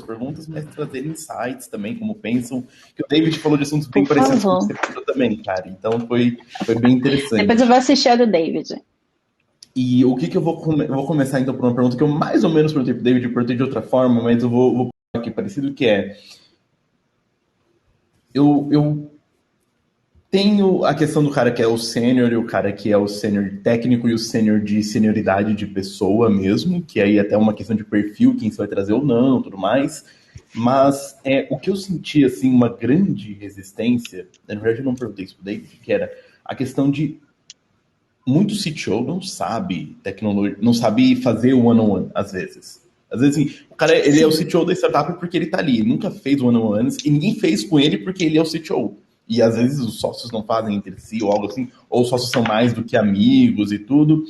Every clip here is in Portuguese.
perguntas, mas trazer insights também, como pensam. Que o David falou de assuntos bem Por parecidos com o que favor. você falou também, cara. Então foi bem Depois eu interessante. vou assistir a do David. E o que eu vou começar então por uma pergunta que eu mais ou menos perguntei pro David, eu perguntei de outra forma, mas eu vou aqui parecido, que é eu tenho a questão do cara que é o sênior e o cara que é o sênior técnico e o sênior de senioridade de pessoa mesmo, que aí até uma questão de perfil, quem você vai trazer ou não, tudo mais. Mas o que eu senti, assim, uma grande resistência, na verdade eu não perguntei isso pro David, que era a questão de muito CTO não sabe tecnologia, não sabe fazer o one-on-one, às vezes. Às vezes, assim, o cara, ele é o Sim. CTO da startup porque ele tá ali. Ele nunca fez one-on-ones e ninguém fez com ele porque ele é o CTO. E às vezes os sócios não fazem entre si ou algo assim, ou os sócios são mais do que amigos e tudo.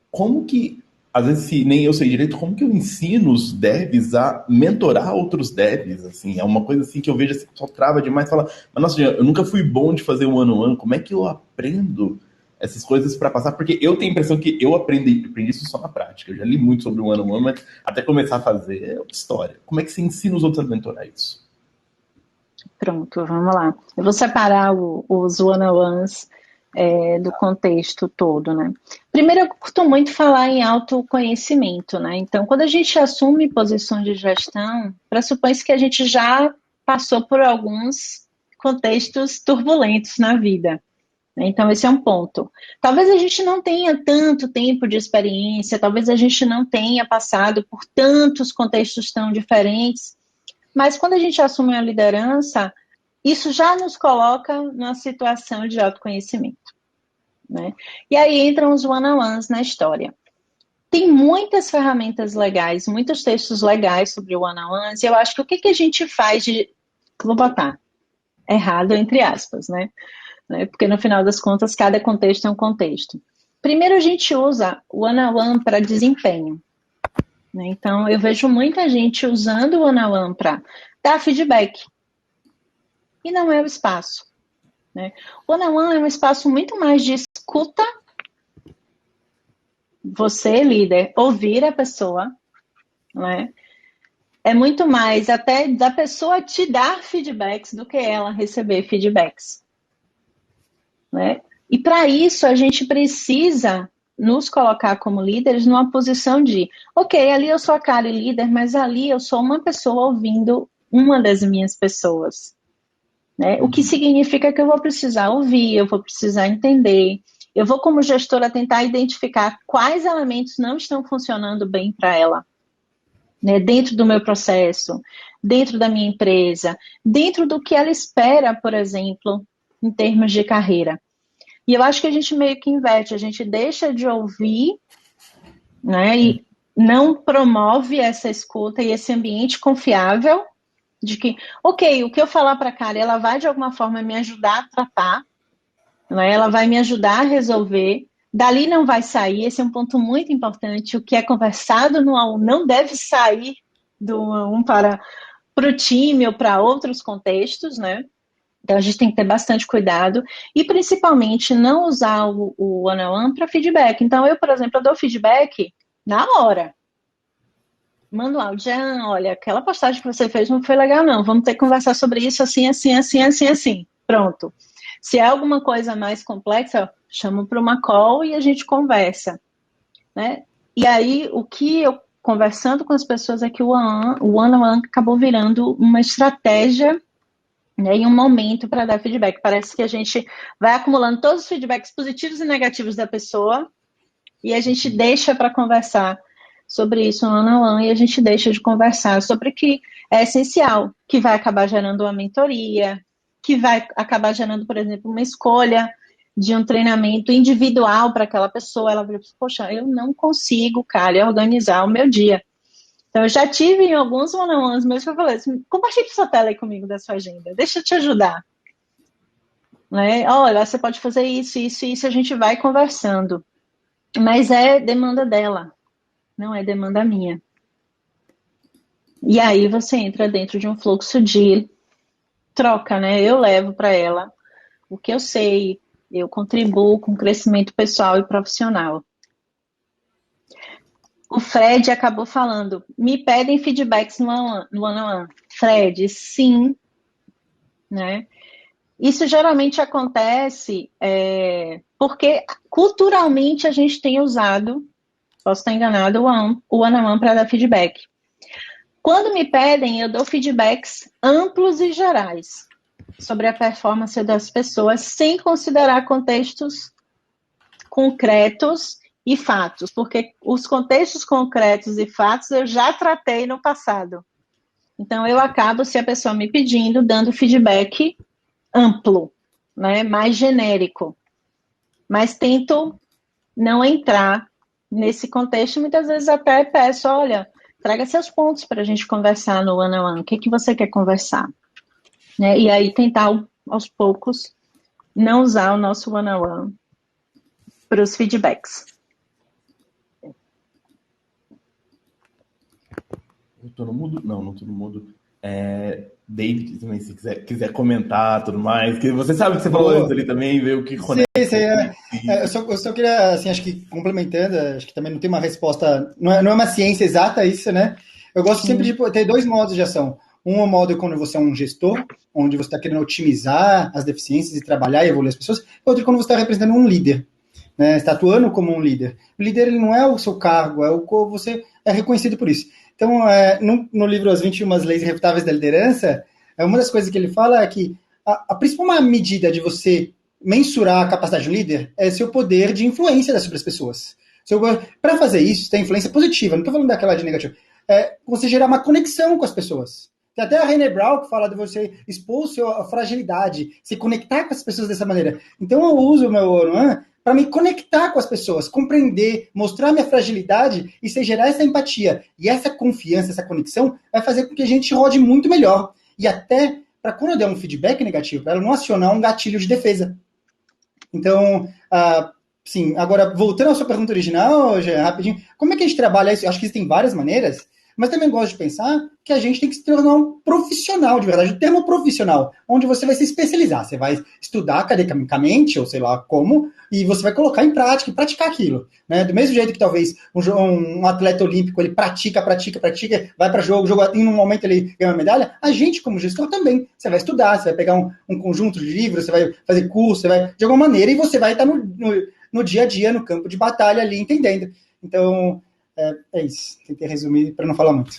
Como que, às vezes, se nem eu sei direito, como que eu ensino os devs a mentorar outros devs, assim? É uma coisa assim que eu vejo assim, só trava demais, fala, mas nossa, eu nunca fui bom de fazer one-on-one, como é que eu aprendo essas coisas para passar? Porque eu tenho a impressão que eu aprendi isso só na prática. Eu já li muito sobre o one-on-one, mas até começar a fazer é outra história. Como é que você ensina os outros a mentorar isso? Pronto, vamos lá. Eu vou separar os one-on-ones do contexto todo, né? Primeiro, eu curto muito falar em autoconhecimento, né? Então, quando a gente assume posições de gestão, pressupõe-se que a gente já passou por alguns contextos turbulentos na vida, né? Então, esse é um ponto. Talvez a gente não tenha tanto tempo de experiência, talvez a gente não tenha passado por tantos contextos tão diferentes, mas quando a gente assume a liderança, isso já nos coloca numa situação de autoconhecimento, né? E aí entram os one-on-ones na história. Tem muitas ferramentas legais, muitos textos legais sobre one-on-ones, e eu acho que o que a gente faz de... Vou botar errado, entre aspas, né? Porque no final das contas, cada contexto é um contexto. Primeiro, a gente usa o one-on-one para desempenho, né? Então, eu vejo muita gente usando o one-on-one para dar feedback, e não é o espaço, né? O one-on-one é um espaço muito mais de escuta, você, líder, ouvir a pessoa, né? É muito mais até da pessoa te dar feedbacks do que ela receber feedbacks, né? E para isso a gente precisa nos colocar como líderes numa posição de, ok, ali eu sou a Kari líder, mas ali eu sou uma pessoa ouvindo uma das minhas pessoas, né? O que significa que eu vou precisar ouvir, eu vou precisar entender, eu vou, como gestora, tentar identificar quais elementos não estão funcionando bem para ela, né? Dentro do meu processo, dentro da minha empresa, dentro do que ela espera, por exemplo, em termos de carreira. E eu acho que a gente meio que inverte, a gente deixa de ouvir, né? E não promove essa escuta e esse ambiente confiável de que, ok, o que eu falar para a Kari, ela vai de alguma forma me ajudar a tratar, né? Ela vai me ajudar a resolver, dali não vai sair, esse é um ponto muito importante, o que é conversado no A1 não deve sair do A1 para o time ou para outros contextos, né? Então a gente tem que ter bastante cuidado e principalmente não usar o one-on-one para feedback. Então eu, por exemplo, eu dou feedback na hora. Manda um áudio, olha, aquela postagem que você fez não foi legal, não. Vamos ter que conversar sobre isso assim, assim, assim, assim, assim. Pronto. Se é alguma coisa mais complexa, chamo para uma call e a gente conversa, né? E aí, o que eu conversando com as pessoas é que o one-on-one acabou virando uma estratégia, né, em um momento para dar feedback. Parece que a gente vai acumulando todos os feedbacks positivos e negativos da pessoa e a gente deixa para conversar sobre isso no one-on-one e a gente deixa de conversar sobre o que é essencial, que vai acabar gerando uma mentoria, que vai acabar gerando, por exemplo, uma escolha de um treinamento individual para aquela pessoa. Ela vai dizer, poxa, eu não consigo, cara, organizar o meu dia. Então, eu já tive em alguns one-on-ones meus que eu falei assim, compartilhe sua tela aí comigo da sua agenda, deixa eu te ajudar. Né? Olha, você pode fazer isso, isso, isso, a gente vai conversando. Mas é demanda dela, não é demanda minha. E aí você entra dentro de um fluxo de troca, né? Eu levo para ela o que eu sei, eu contribuo com o crescimento pessoal e profissional. O Fred acabou falando, me pedem feedbacks no one-on-one. Fred, sim, né? Isso geralmente acontece porque culturalmente a gente tem usado, posso estar enganado, o one-on-one para dar feedback. Quando me pedem, eu dou feedbacks amplos e gerais sobre a performance das pessoas, sem considerar contextos concretos e fatos, porque os contextos concretos e fatos eu já tratei no passado. Então, eu acabo, se a pessoa me pedindo, dando feedback amplo, né, mais genérico. Mas tento não entrar nesse contexto, muitas vezes até peço, olha, traga seus pontos para a gente conversar no one-on-one, o que você quer conversar? Né? E aí tentar, aos poucos, não usar o nosso one-on-one para os feedbacks. Eu tô no mudo? Não, não tô no mudo. David, também, se quiser comentar tudo mais, que você sabe o que você falou antes ali também, ver o que conecta. Eu só queria, assim, acho que complementando, acho que também não tem uma resposta, não é uma ciência exata isso, né? Eu gosto sempre de ter dois modos de ação. Um modo quando você é um gestor, onde você está querendo otimizar as deficiências e trabalhar e evoluir as pessoas. Outro quando você está representando um líder, né? Você está atuando como um líder. O líder ele não é o seu cargo, você é reconhecido por isso. Então, no livro As 21 Leis Irrefutáveis da Liderança, uma das coisas que ele fala é que a principal medida de você mensurar a capacidade de um líder é seu poder de influência sobre as pessoas. Para fazer isso, tem influência positiva, não estou falando daquela de negativa, você gerar uma conexão com as pessoas. Tem até a Brené Brown que fala de você expor sua fragilidade, se conectar com as pessoas dessa maneira. Então eu uso o meu para me conectar com as pessoas, compreender, mostrar minha fragilidade e se gerar essa empatia. E essa confiança, essa conexão, vai fazer com que a gente rode muito melhor. E até para quando eu der um feedback negativo, para ela não acionar um gatilho de defesa. Então, sim, agora, voltando à sua pergunta original, já, rapidinho, como é que a gente trabalha isso? Eu acho que existem várias maneiras, mas também gosto de pensar que a gente tem que se tornar um profissional, de verdade, o termo profissional, onde você vai se especializar, você vai estudar academicamente, ou sei lá como, e você vai colocar em prática e praticar aquilo. Né? Do mesmo jeito que talvez um atleta olímpico, ele pratica, vai para jogo, em um momento ele ganha uma medalha, a gente, como gestor, também. Você vai estudar, você vai pegar um conjunto de livros, você vai fazer curso, você vai, de alguma maneira, e você vai estar no dia a dia, no campo de batalha ali, entendendo. Então, é isso. Tentei resumir para não falar muito.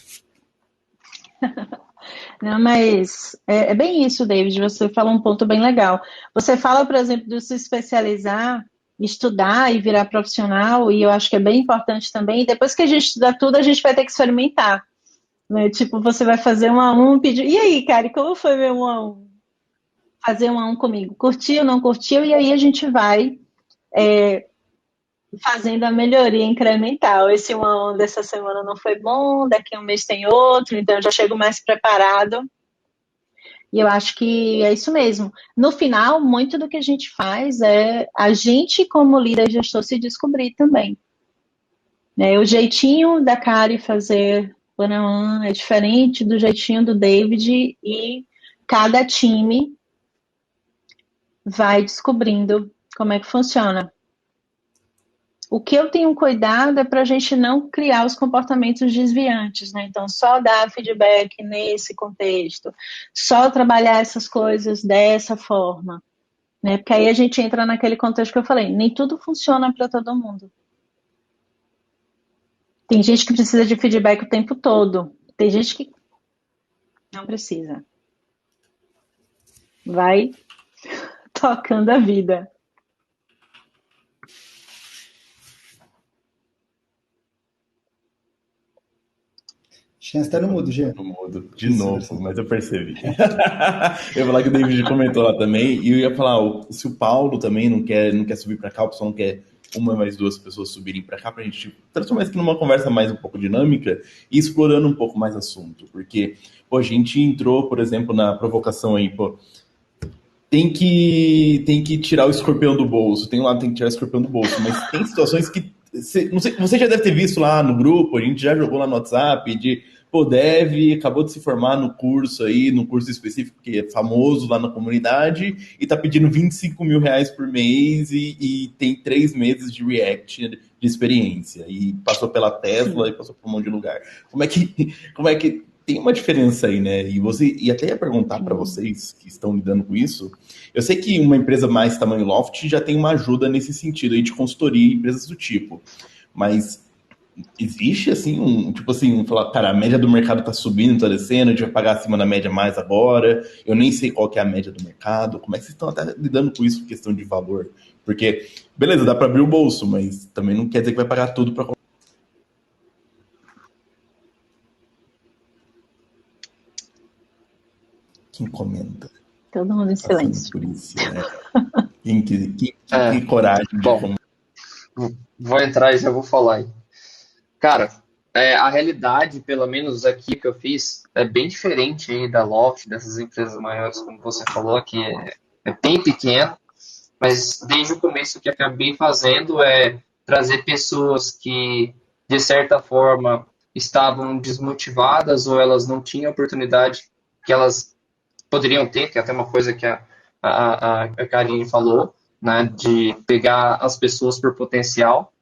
Não, mas é bem isso, David. Você fala um ponto bem legal. Você fala, por exemplo, de se especializar, estudar e virar profissional, e eu acho que é bem importante também. E depois que a gente estudar tudo, a gente vai ter que experimentar. Né? Tipo, você vai fazer um a um, pedir. E aí, cara, como foi meu um a um? Fazer um a um comigo? Curtiu, não curtiu? E aí a gente vai fazendo a melhoria incremental. Esse um a um dessa semana não foi bom, daqui a um mês tem outro, então eu já chego mais preparado. E eu acho que é isso mesmo. No final, muito do que a gente faz é a gente, como líder e gestor, se descobrir também. O jeitinho da Kari fazer one-on-one é diferente do jeitinho do David e cada time vai descobrindo como é que funciona. O que eu tenho cuidado é para a gente não criar os comportamentos desviantes, né? Então, só dar feedback nesse contexto, só trabalhar essas coisas dessa forma, né? Porque aí a gente entra naquele contexto que eu falei, nem tudo funciona para todo mundo. Tem gente que precisa de feedback o tempo todo, tem gente que não precisa. Vai tocando a vida. Chance tá no mudo, Gê. No mudo, de novo, mas eu percebi. Eu ia falar que o David comentou lá também, e eu ia falar, se o Paulo também não quer subir para cá, o pessoal não quer uma mais duas pessoas subirem para cá, pra gente transformar isso aqui numa conversa mais um pouco dinâmica e explorando um pouco mais assunto. Porque, a gente entrou, por exemplo, na provocação aí, tem que tirar o escorpião do bolso, tem que tirar o escorpião do bolso, mas tem situações que, não sei, você já deve ter visto lá no grupo, a gente já jogou lá no WhatsApp, pô, dev, acabou de se formar no curso aí, no curso específico que é famoso lá na comunidade, e tá pedindo 25 mil reais por mês e tem 3 meses de React de experiência, e passou pela Tesla e passou por um monte de lugar. Como é que tem uma diferença aí, né? E até ia perguntar para vocês que estão lidando com isso. Eu sei que uma empresa mais tamanho Loft já tem uma ajuda nesse sentido aí de consultoria e empresas do tipo. Mas existe assim tipo assim, falar, cara, a média do mercado tá subindo, tá descendo, a gente vai pagar acima da média mais agora. Eu nem sei qual que é a média do mercado. Como é que vocês estão até lidando com isso, questão de valor? Porque, beleza, dá para abrir o bolso, mas também não quer dizer que vai pagar tudo para. Quem comenta? Todo mundo em silêncio. Por isso, né? Que coragem de Bom, vou entrar e já vou falar aí. Cara, a realidade, pelo menos aqui que eu fiz, é bem diferente aí da Loft, dessas empresas maiores, como você falou, que é bem pequeno, mas desde o começo o que acabei fazendo é trazer pessoas que, de certa forma, estavam desmotivadas ou elas não tinham oportunidade que elas poderiam ter, que é até uma coisa que a Karine falou, né, de pegar as pessoas por potencial,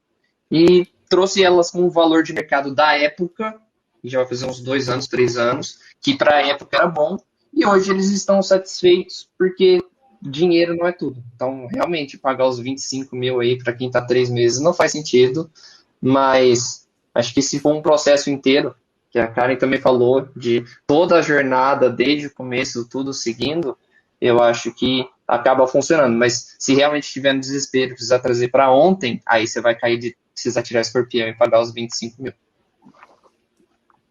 e trouxe elas com o valor de mercado da época, que já vai fazer uns 2 anos, 3 anos, que para a época era bom, e hoje eles estão satisfeitos, porque dinheiro não é tudo. Então, realmente, pagar os 25 mil aí para quem está 3 meses não faz sentido, mas acho que se for um processo inteiro, que a Karen também falou, de toda a jornada, desde o começo, tudo seguindo, eu acho que acaba funcionando. Mas se realmente estiver no desespero, precisar trazer para ontem, aí você vai cair de precisar tirar escorpião e pagar os 25 mil.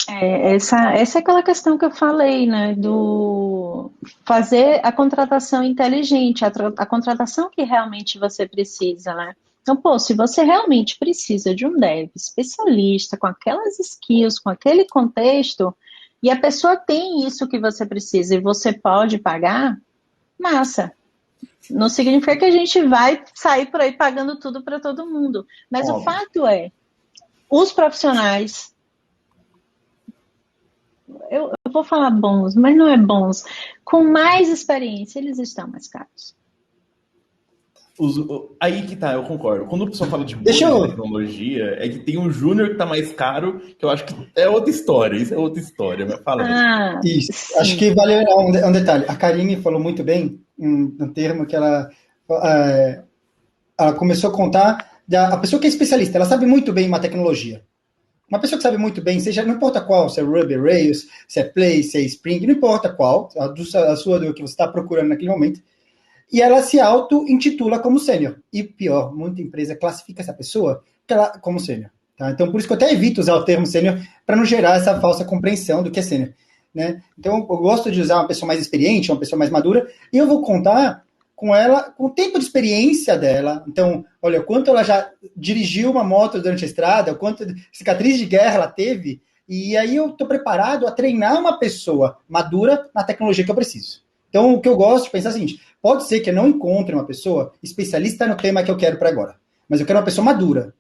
Essa é aquela questão que eu falei, né, do fazer a contratação inteligente, a contratação que realmente você precisa, né? Então, pô, se você realmente precisa de um dev especialista, com aquelas skills, com aquele contexto, e a pessoa tem isso que você precisa e você pode pagar, massa. Não significa que a gente vai sair por aí pagando tudo para todo mundo. Mas o fato é, os profissionais, eu vou falar bons, mas não é bons, com mais experiência, eles estão mais caros. Aí que tá, eu concordo. Quando o pessoal fala de boa tecnologia, é que tem um júnior que tá mais caro, que eu acho que é outra história. Isso é outra história, mas fala aí. Isso. Acho que vale um detalhe. A Karine falou muito bem um termo que ela começou a contar a pessoa que é especialista, ela sabe muito bem uma tecnologia. Uma pessoa que sabe muito bem, seja, não importa qual, se é Ruby, Rails, se é Play, se é Spring, não importa qual, a sua do que você está procurando naquele momento, e ela se auto-intitula como sênior. E pior, muita empresa classifica essa pessoa como sênior. Tá? Então, por isso que eu até evito usar o termo sênior, para não gerar essa falsa compreensão do que é sênior. Né? Então, eu gosto de usar uma pessoa mais experiente, uma pessoa mais madura, e eu vou contar com ela, com o tempo de experiência dela. Então, olha, quanto ela já dirigiu uma moto durante a estrada, quanto cicatriz de guerra ela teve, e aí eu estou preparado a treinar uma pessoa madura na tecnologia que eu preciso. Então, o que eu gosto de pensar é o seguinte, pode ser que eu não encontre uma pessoa especialista no tema que eu quero para agora, mas eu quero uma pessoa madura,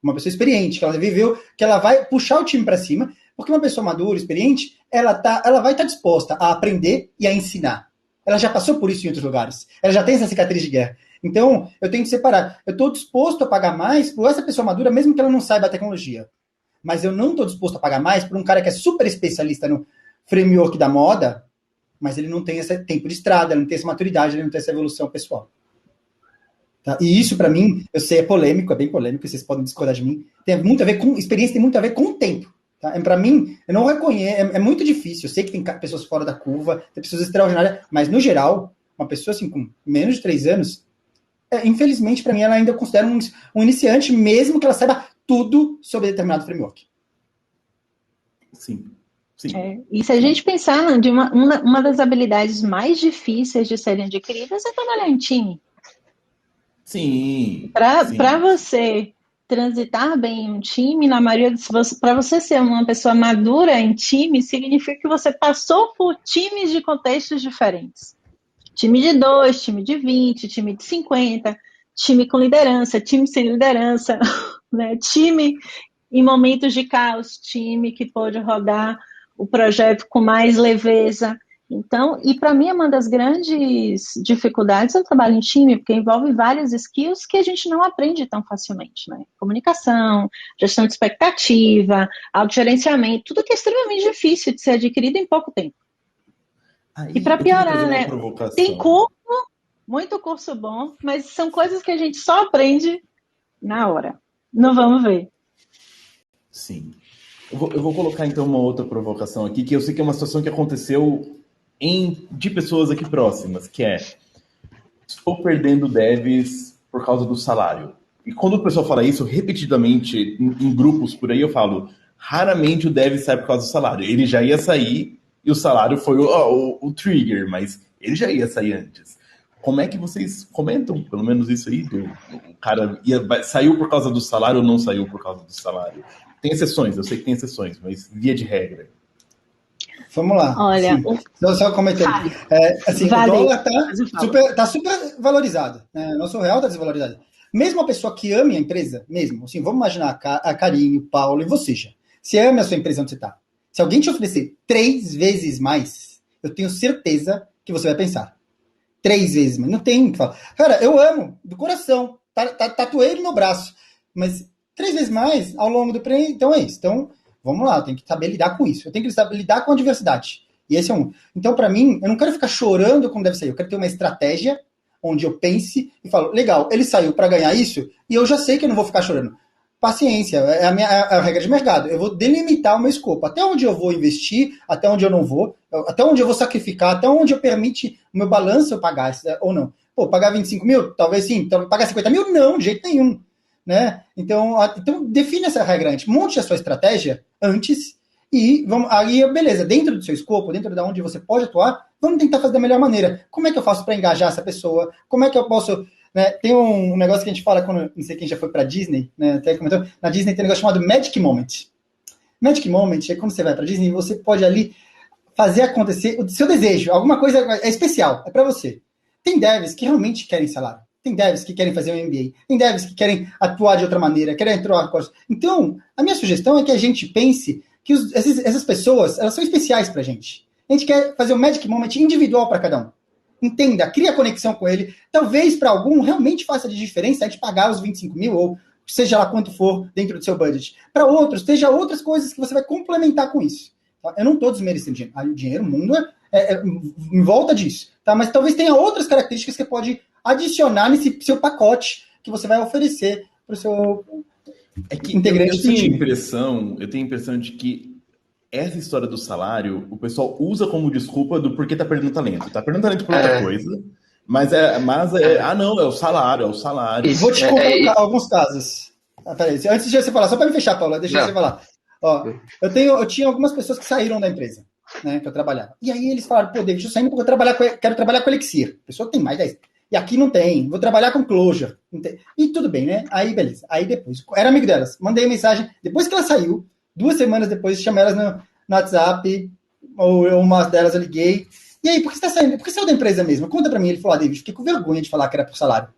uma pessoa experiente, que ela viveu, que ela vai puxar o time para cima, porque uma pessoa madura, experiente, ela vai estar disposta a aprender e a ensinar. Ela já passou por isso em outros lugares. Ela já tem essa cicatriz de guerra. Então, eu tenho que separar. Eu estou disposto a pagar mais por essa pessoa madura, mesmo que ela não saiba a tecnologia. Mas eu não estou disposto a pagar mais por um cara que é super especialista no framework da moda, mas ele não tem esse tempo de estrada, ele não tem essa maturidade, ele não tem essa evolução pessoal. Tá? E isso, para mim, eu sei, é polêmico, é bem polêmico, vocês podem discordar de mim. Tem muito a ver com experiência, tem muito a ver com o tempo. Tá? Para mim, eu não reconheço, é muito difícil. Eu sei que tem pessoas fora da curva, tem pessoas extraordinárias, mas no geral, uma pessoa assim com menos de 3 anos, infelizmente, para mim, ela ainda considera um iniciante, mesmo que ela saiba tudo sobre determinado framework. Sim. E se a gente pensar de uma das habilidades mais difíceis de serem adquiridas é trabalhar em time. Sim. Para você transitar bem em um time, na maioria para você ser uma pessoa madura em time, significa que você passou por times de contextos diferentes. Time de 2, time de 20, time de 50, time com liderança, time sem liderança, né? Time em momentos de caos, time que pode rodar o projeto com mais leveza. Então, e para mim, uma das grandes dificuldades é o trabalho em time, porque envolve várias skills que a gente não aprende tão facilmente, né? Comunicação, gestão de expectativa, autogerenciamento, tudo que é extremamente difícil de ser adquirido em pouco tempo. Aí, E para eu queria fazer piorar, uma né? provocação. Tem curso, muito curso bom, mas são coisas que a gente só aprende na hora. Não vamos ver. Sim. Eu vou colocar então uma outra provocação aqui, que eu sei que é uma situação que aconteceu de pessoas aqui próximas, que é: estou perdendo devs por causa do salário. E quando o pessoal fala isso repetidamente em grupos por aí, eu falo: raramente o dev sai por causa do salário. Ele já ia sair e o salário foi o trigger, mas ele já ia sair antes. Como é que vocês comentam, pelo menos isso aí, o cara saiu por causa do salário ou não saiu por causa do salário? Tem exceções, eu sei que tem exceções, mas via de regra. Vamos lá. Olha, Só comentando. Assim, vale. O dólar tá super valorizado. Né? Nosso real está desvalorizado. Mesmo a pessoa que ame a empresa, mesmo, assim, vamos imaginar a Karine, o Paulo e você já. Se ama a sua empresa onde você está. Se alguém te oferecer 3 vezes mais, eu tenho certeza que você vai pensar. 3 vezes mais. Não tem o que falar. Cara, eu amo, do coração. Tatuei ele no braço. Mas 3 vezes mais ao longo do prêmio, então é isso. Então, vamos lá, eu tenho que saber lidar com isso. Eu tenho que saber lidar com a diversidade. E esse é um. Então, para mim, eu não quero ficar chorando como deve ser. Eu quero ter uma estratégia onde eu pense e falo, legal, ele saiu para ganhar isso e eu já sei que eu não vou ficar chorando. Paciência, é a regra de mercado. Eu vou delimitar o meu escopo. Até onde eu vou investir, até onde eu não vou, até onde eu vou sacrificar, até onde eu permite o meu balanço eu pagar ou não. Pô, pagar 25 mil? Talvez sim. Então, pagar 50 mil? Não, de jeito nenhum. Né? Então define essa regra antes, monte a sua estratégia antes e aí, beleza, dentro do seu escopo, dentro de onde você pode atuar, vamos tentar fazer da melhor maneira. Como é que eu faço para engajar essa pessoa? Como é que eu posso... Né? Tem um negócio que a gente fala, quando, não sei quem já foi para Disney, né? Até comentou, na Disney tem um negócio chamado Magic Moment. Magic Moment é quando você vai para Disney, você pode ali fazer acontecer o seu desejo, alguma coisa é especial, é para você. Tem devs que realmente querem salário. Tem devs que querem fazer um MBA. Tem devs que querem atuar de outra maneira, querem entrar. Então, a minha sugestão é que a gente pense que essas pessoas, elas são especiais pra gente. A gente quer fazer um Magic Moment individual para cada um. Entenda, cria conexão com ele. Talvez para algum realmente faça de diferença a gente pagar os 25 mil ou seja lá quanto for dentro do seu budget. Para outros, seja outras coisas que você vai complementar com isso. Tá? Eu não estou desmerecendo dinheiro. O dinheiro, o mundo é em volta disso. Tá? Mas talvez tenha outras características que você pode adicionar nesse seu pacote que você vai oferecer para o seu integrante. Eu tenho a impressão de que essa história do salário, o pessoal usa como desculpa do porquê tá perdendo talento. Tá perdendo talento por outra coisa, mas não, é o salário, Isso, vou te contar alguns casos. Peraí, antes de você falar, só para me fechar, Paula, deixa você falar. Ó, eu tinha algumas pessoas que saíram da empresa, né, que eu trabalhava. E aí eles falaram, pô, deixa eu sair porque eu quero trabalhar com Elixir. A pessoa tem mais 10. E aqui não tem, vou trabalhar com Clojure. E tudo bem, né? Aí, beleza. Aí depois, era amigo delas, mandei mensagem. Depois que ela saiu, 2 semanas depois, chamei elas no WhatsApp, ou uma delas eu liguei. E aí, por que você tá saindo? Por que saiu da empresa mesmo? Conta pra mim. Ele falou, David, fiquei com vergonha de falar que era por salário.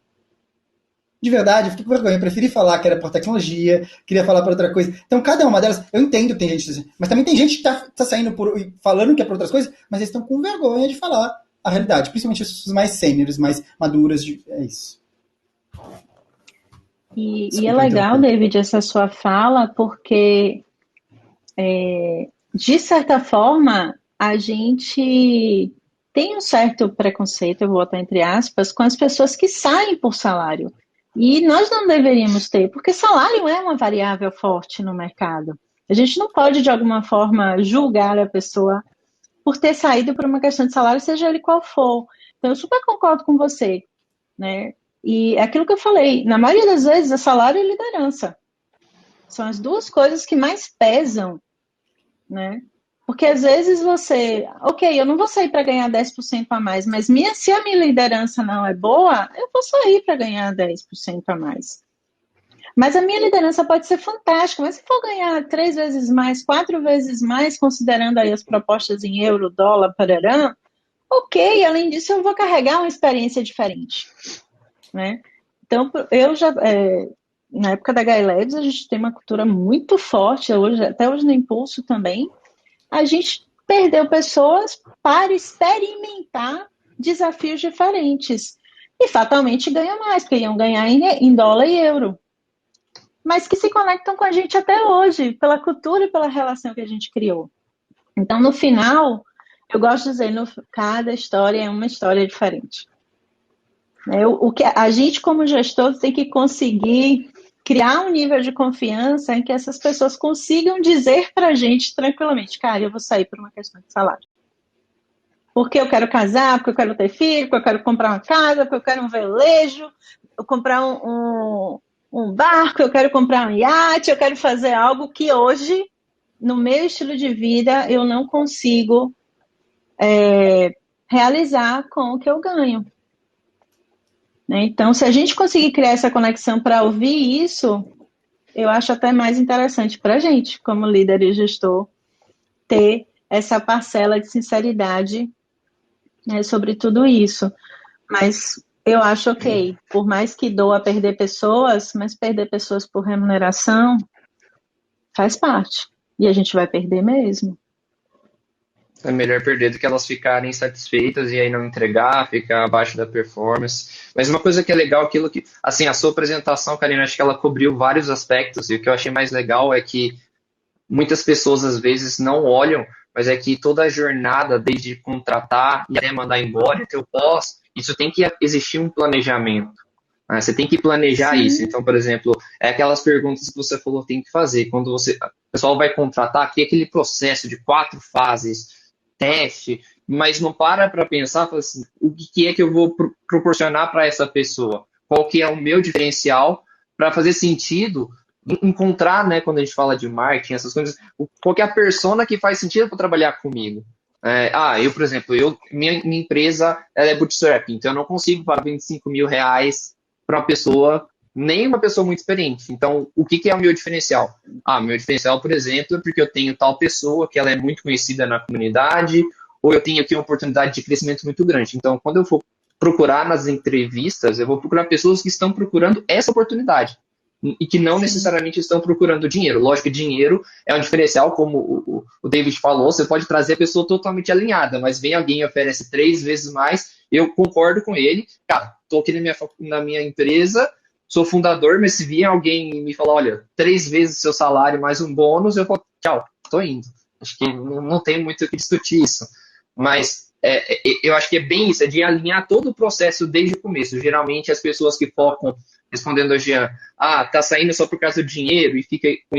De verdade, eu fiquei com vergonha. Eu preferi falar que era por tecnologia, queria falar por outra coisa. Então, cada uma delas, eu entendo que tem gente, mas também tem gente que tá saindo falando que é por outras coisas, mas eles estão com vergonha de falar a realidade, principalmente os mais sêniores, mais maduras, é isso. E é legal, David, essa sua fala, porque, de certa forma, a gente tem um certo preconceito, eu vou botar entre aspas, com as pessoas que saem por salário. E nós não deveríamos ter, porque salário é uma variável forte no mercado. A gente não pode, de alguma forma, julgar a pessoa por ter saído por uma questão de salário, seja ele qual for. Então, eu super concordo com você, né? E é aquilo que eu falei, na maioria das vezes, é salário e liderança. São as duas coisas que mais pesam, né? Porque às vezes você, ok, eu não vou sair para ganhar 10% a mais, mas se a minha liderança não é boa, eu vou sair para ganhar 10% a mais. Mas a minha liderança pode ser fantástica, mas se for ganhar 3 vezes mais, 4 vezes mais, considerando aí as propostas em euro, dólar, parará, ok, além disso eu vou carregar uma experiência diferente, né? Então, eu já, na época da HLabs, a gente tem uma cultura muito forte, até hoje no Impulso também, a gente perdeu pessoas para experimentar desafios diferentes. E fatalmente ganham mais, porque iam ganhar em dólar e euro. Mas que se conectam com a gente até hoje, pela cultura e pela relação que a gente criou. Então, no final, eu gosto de dizer, cada história é uma história diferente. O que a gente, como gestor, tem que conseguir criar um nível de confiança em que essas pessoas consigam dizer para a gente tranquilamente, cara, eu vou sair por uma questão de salário. Porque eu quero casar, porque eu quero ter filho, porque eu quero comprar uma casa, porque eu quero um velejo, eu comprar um barco, eu quero comprar um iate, eu quero fazer algo que hoje, no meu estilo de vida, eu não consigo realizar com o que eu ganho. Então, se a gente conseguir criar essa conexão para ouvir isso, eu acho até mais interessante para a gente, como líder e gestor, ter essa parcela de sinceridade, né, sobre tudo isso. Mas eu acho ok, por mais que doa perder pessoas, mas perder pessoas por remuneração faz parte. E a gente vai perder mesmo. É melhor perder do que elas ficarem insatisfeitas e aí não entregar, ficar abaixo da performance. Mas uma coisa que é legal, aquilo que, assim, a sua apresentação, Karina, acho que ela cobriu vários aspectos, e o que eu achei mais legal é que muitas pessoas às vezes não olham, mas é que toda a jornada, desde contratar e até mandar embora, e ter o pós, isso tem que existir um planejamento. Né? Você tem que planejar isso. Então, por exemplo, é aquelas perguntas que você falou tem que fazer. Quando o pessoal vai contratar, aqui aquele processo de 4 fases, teste, mas não para pensar assim, o que é que eu vou proporcionar para essa pessoa? Qual que é o meu diferencial para fazer sentido encontrar, né, quando a gente fala de marketing, essas coisas, qual que é a persona que faz sentido para trabalhar comigo? Eu, por exemplo, minha empresa ela é bootstrap, então eu não consigo pagar R$ 25.000 para uma pessoa, nem uma pessoa muito experiente. Então, o que é o meu diferencial? Meu diferencial, por exemplo, é porque eu tenho tal pessoa que ela é muito conhecida na comunidade, ou eu tenho aqui uma oportunidade de crescimento muito grande. Então, quando eu for procurar nas entrevistas, eu vou procurar pessoas que estão procurando essa oportunidade e que não necessariamente estão procurando dinheiro. Lógico que dinheiro é um diferencial, como o David falou, você pode trazer a pessoa totalmente alinhada, mas vem alguém e oferece 3 vezes mais, eu concordo com ele, cara, estou aqui na minha empresa, sou fundador, mas se vier alguém me falar, olha, 3 vezes seu salário mais um bônus, eu falo, tchau, estou indo. Acho que não tem muito o que discutir isso. Mas eu acho que é bem isso, é de alinhar todo o processo desde o começo. Geralmente as pessoas que focam, respondendo a Jean, tá saindo só por causa do dinheiro e fica com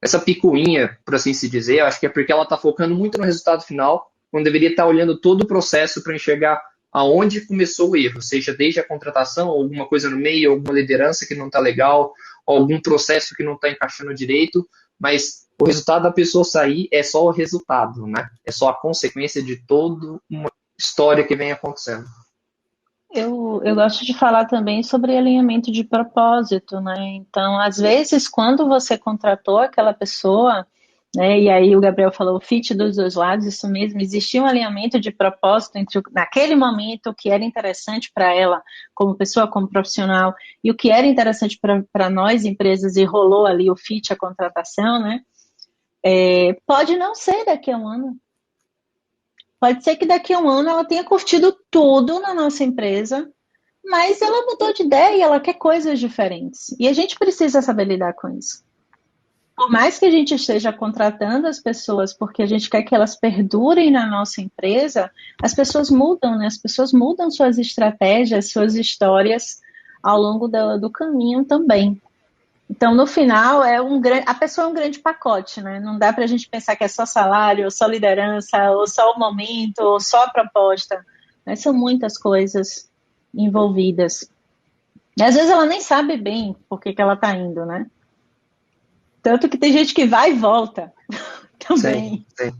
essa picuinha, por assim se dizer, eu acho que é porque ela está focando muito no resultado final, quando deveria estar olhando todo o processo para enxergar aonde começou o erro, seja desde a contratação, ou alguma coisa no meio, alguma liderança que não está legal, ou algum processo que não está encaixando direito, mas o resultado da pessoa sair é só o resultado, né? É só a consequência de toda uma história que vem acontecendo. Eu gosto de falar também sobre alinhamento de propósito, né? Então, às vezes, quando você contratou aquela pessoa, né, e aí o Gabriel falou o fit dos 2 lados, isso mesmo, existia um alinhamento de propósito naquele momento o que era interessante para ela como pessoa, como profissional, e o que era interessante para nós, empresas, e rolou ali o fit, a contratação, né? Pode não ser daqui a um ano. Pode ser que daqui a um ano ela tenha curtido tudo na nossa empresa, mas ela mudou de ideia e ela quer coisas diferentes. E a gente precisa saber lidar com isso. Por mais que a gente esteja contratando as pessoas porque a gente quer que elas perdurem na nossa empresa, as pessoas mudam, né? As pessoas mudam suas estratégias, suas histórias ao longo do caminho também. Então, no final, a pessoa é um grande pacote, né? Não dá para a gente pensar que é só salário, ou só liderança, ou só o momento, ou só a proposta. Né? São muitas coisas envolvidas. E às vezes ela nem sabe bem por que ela está indo, né? Tanto que tem gente que vai e volta também. Sim.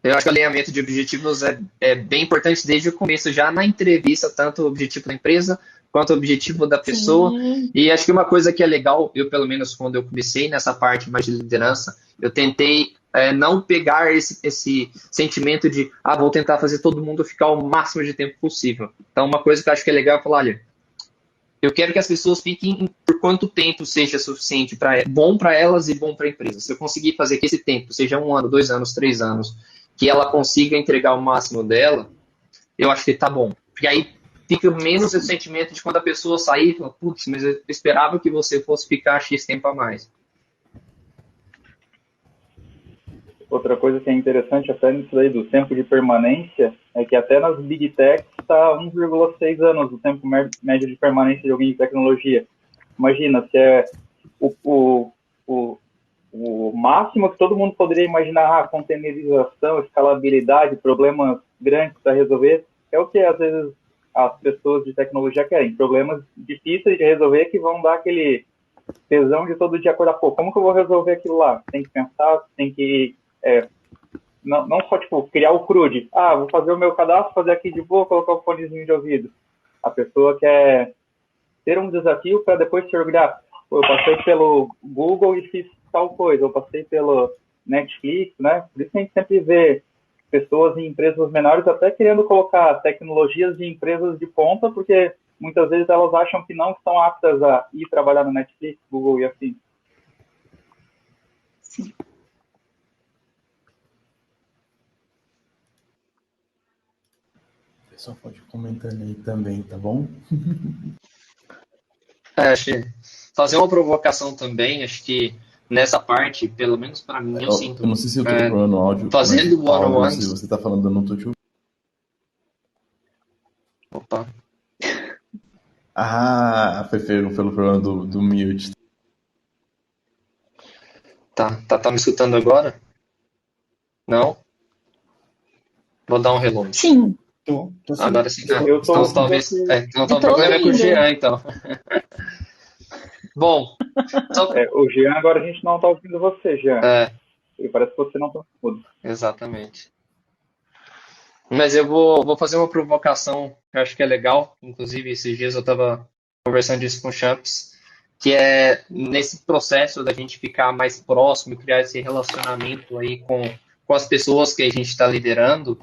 Eu acho que o alinhamento de objetivos é bem importante desde o começo, já na entrevista, tanto o objetivo da empresa quanto o objetivo da pessoa. Sim. E acho que uma coisa que é legal, eu pelo menos quando eu comecei nessa parte mais de liderança, eu tentei não pegar esse sentimento de vou tentar fazer todo mundo ficar o máximo de tempo possível. Então uma coisa que eu acho que é legal é falar, olha, Eu quero que as pessoas fiquem por quanto tempo seja suficiente bom para elas e bom para a empresa. Se eu conseguir fazer que esse tempo seja 1 ano, 2 anos, 3 anos, que ela consiga entregar o máximo dela, eu acho que tá bom. Porque aí fica menos esse sentimento de quando a pessoa sair e fala, putz, mas eu esperava que você fosse ficar X tempo a mais. Outra coisa que é interessante até nisso aí do tempo de permanência é que até nas Big Techs está 1,6 anos o tempo médio de permanência de alguém de tecnologia. Imagina, se é o máximo que todo mundo poderia imaginar, containerização, escalabilidade, problemas grandes para resolver, é o que às vezes as pessoas de tecnologia querem. Problemas difíceis de resolver que vão dar aquele tesão de todo dia acordar, pô, como que eu vou resolver aquilo lá? Tem que pensar, tem que... não só, tipo, criar o CRUD. Vou fazer o meu cadastro, fazer aqui de boa, colocar o fonezinho de ouvido. A pessoa quer ter um desafio para depois se orgulhar. Pô, eu passei pelo Google e fiz tal coisa, eu passei pelo Netflix, né? Por isso que a gente sempre vê pessoas em empresas menores até querendo colocar tecnologias de empresas de ponta, porque muitas vezes elas acham que não estão aptas a ir trabalhar no Netflix, Google e assim. Sim. O pessoal pode ir comentando aí também, tá bom? Acho que fazer uma provocação também, acho que nessa parte, pelo menos para mim, eu sinto. Eu não sei se eu tô com problema no áudio, fazendo mas Paulo, one-on-ones. se você tá falando, eu não tô te ouvindo. Opa. Foi pelo problema do mute. Tá me escutando agora? Não? Vou dar um reload. Sim. Tô sim. Agora sim. Eu tô Então talvez. Então Eu o tô problema é com o ouvindo. Jean, então. Bom. O Jean, agora a gente não tá ouvindo você, Jean. E parece que você não tá ouvindo. Exatamente. Mas eu vou fazer uma provocação que eu acho que é legal. Inclusive, esses dias eu estava conversando isso com o Champs, que é nesse processo da gente ficar mais próximo e criar esse relacionamento aí com as pessoas que a gente está liderando.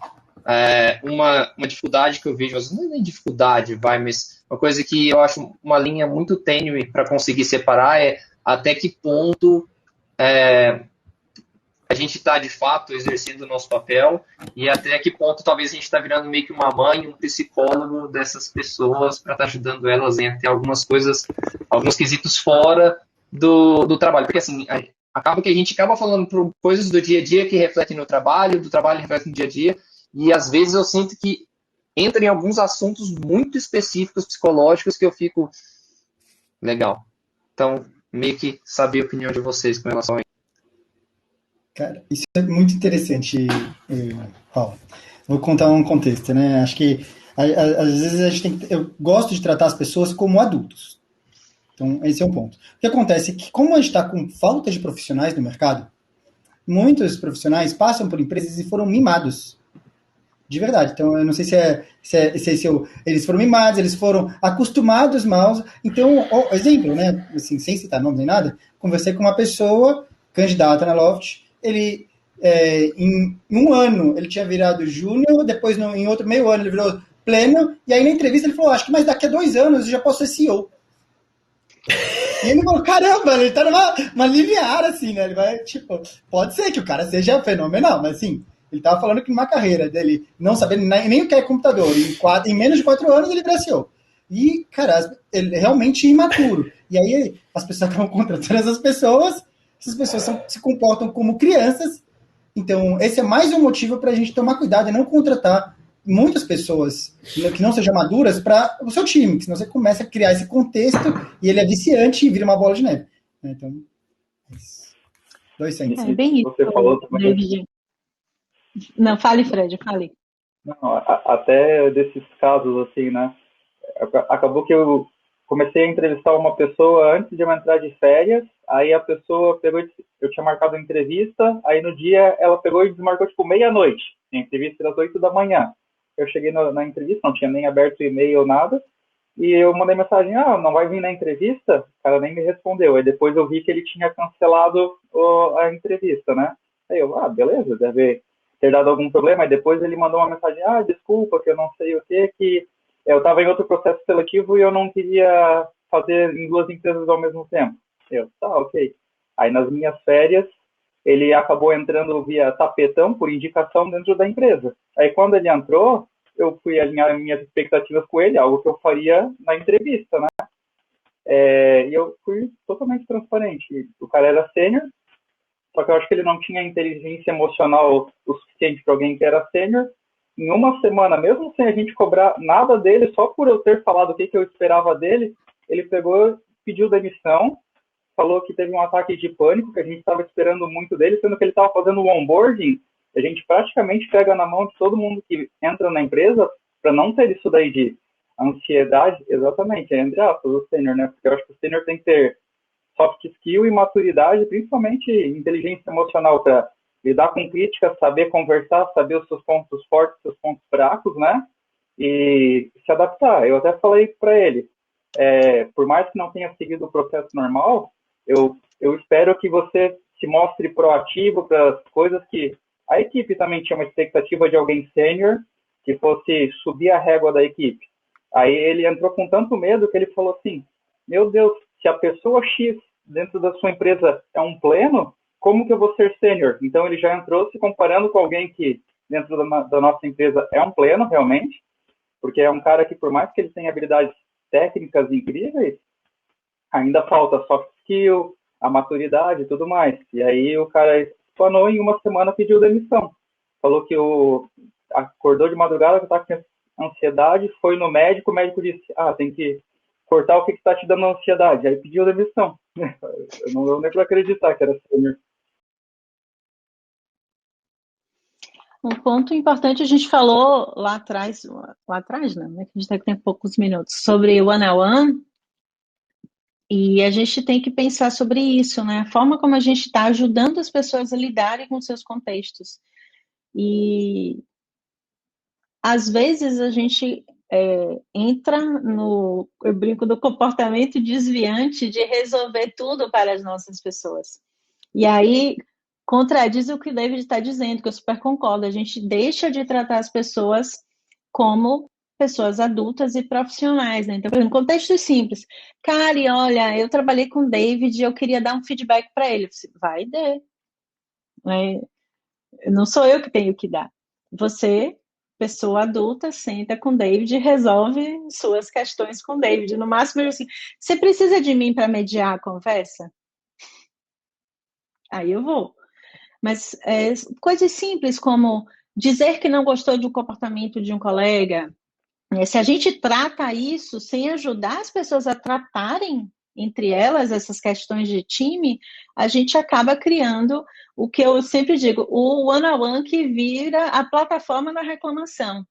Uma dificuldade que eu vejo, não é nem dificuldade, mas uma coisa que eu acho uma linha muito tênue para conseguir separar é até que ponto a gente está, de fato, exercendo o nosso papel e até que ponto talvez a gente está virando meio que uma mãe, um psicólogo dessas pessoas para estar ajudando elas em até algumas coisas, alguns quesitos fora do trabalho. Porque, assim, acaba que a gente acaba falando por coisas do dia a dia que refletem no trabalho, do trabalho reflete no dia a dia, e às vezes eu sinto que entra em alguns assuntos muito específicos, psicológicos, que eu fico legal. Então, meio que saber a opinião de vocês com relação a isso. Cara, isso é muito interessante, Paulo. Vou contar um contexto, né? Acho que às vezes a gente eu gosto de tratar as pessoas como adultos. Então, esse é um ponto. O que acontece é que, como a gente está com falta de profissionais no mercado, muitos profissionais passam por empresas e foram mimados. De verdade. Então, eu não sei eles foram mimados, eles foram acostumados mal. Então, exemplo, né? Assim, sem citar nome nem nada, conversei com uma pessoa candidata na Loft. Ele, em um ano, ele tinha virado júnior, depois, em outro meio ano, ele virou pleno, e aí na entrevista ele falou, acho que mais daqui a 2 anos eu já posso ser CEO. E ele falou, caramba, ele tá numa linear, assim, né? Ele vai, tipo, pode ser que o cara seja fenomenal, mas assim, ele tava falando que numa carreira dele, não sabendo nem o que é computador, em menos de 4 anos ele vira CEO. E, cara, ele é realmente imaturo. E aí as pessoas acabam contratando essas pessoas se comportam como crianças. Então, esse é mais um motivo para a gente tomar cuidado e não contratar muitas pessoas que não sejam maduras para o seu time, que senão você começa a criar esse contexto e ele é viciante e vira uma bola de neve. Então, 2 centos. É bem isso. Você falou também. Não, fale, Fred, fale. Não, até desses casos, assim, né? Acabou que eu comecei a entrevistar uma pessoa antes de eu entrar de férias, aí a pessoa pegou, eu tinha marcado a entrevista, aí no dia ela pegou e desmarcou, tipo, meia-noite. A entrevista era às 8 da manhã. Eu cheguei na entrevista, não tinha nem aberto o e-mail ou nada, e eu mandei mensagem, não vai vir na entrevista? O cara nem me respondeu. Aí depois eu vi que ele tinha cancelado a entrevista, né? Aí eu, beleza, deve ter dado algum problema. Aí depois ele mandou uma mensagem, desculpa, que eu não sei o que Eu estava em outro processo seletivo e eu não queria fazer em 2 empresas ao mesmo tempo. Tá, ok. Aí nas minhas férias, ele acabou entrando via tapetão, por indicação dentro da empresa. Aí quando ele entrou, eu fui alinhar minhas expectativas com ele, algo que eu faria na entrevista, né? E eu fui totalmente transparente. O cara era sênior, só que eu acho que ele não tinha inteligência emocional o suficiente para alguém que era sênior. Em uma semana, mesmo sem a gente cobrar nada dele, só por eu ter falado o que eu esperava dele, ele pegou, pediu demissão, falou que teve um ataque de pânico, que a gente estava esperando muito dele, sendo que ele estava fazendo o onboarding. A gente praticamente pega na mão de todo mundo que entra na empresa para não ter isso daí de ansiedade, exatamente, entre aspas, o sênior, né? Porque eu acho que o sênior tem que ter soft skill e maturidade, principalmente inteligência emocional para lidar com críticas, saber conversar, saber os seus pontos fortes, seus pontos fracos, né? E se adaptar. Eu até falei para ele, por mais que não tenha seguido o processo normal, eu espero que você se mostre proativo para as coisas que a equipe também tinha uma expectativa de alguém sênior que fosse subir a régua da equipe. Aí ele entrou com tanto medo que ele falou assim, meu Deus, se a pessoa X dentro da sua empresa é um pleno, como que eu vou ser sênior? Então ele já entrou se comparando com alguém que dentro da nossa empresa é um pleno realmente, porque é um cara que por mais que ele tenha habilidades técnicas incríveis, ainda falta soft skill, a maturidade e tudo mais. E aí o cara explanou em uma semana, pediu demissão. Falou que acordou de madrugada, que está com ansiedade, foi no médico, o médico disse, tem que cortar o que está te dando ansiedade. Aí pediu demissão. Eu não deu nem para acreditar que era sênior. Um ponto importante, a gente falou lá atrás não, né? Que a gente tem poucos minutos, sobre o one-on-one, e a gente tem que pensar sobre isso, né? A forma como a gente está ajudando as pessoas a lidarem com seus contextos. E às vezes a gente entra no, eu brinco, do comportamento desviante de resolver tudo para as nossas pessoas. E aí contradiz o que o David está dizendo, que eu super concordo. A gente deixa de tratar as pessoas como pessoas adultas e profissionais, né? Então, por exemplo, contextos simples. Kari, olha, eu trabalhei com o David e eu queria dar um feedback para ele. Vai dar. Não sou eu que tenho que dar. Você, pessoa adulta, senta com o David e resolve suas questões com o David. No máximo, assim, você precisa de mim para mediar a conversa? Aí eu vou. Mas coisas simples como dizer que não gostou de um comportamento de um colega, se a gente trata isso sem ajudar as pessoas a tratarem entre elas essas questões de time, a gente acaba criando o que eu sempre digo, o one-on-one que vira a plataforma da reclamação.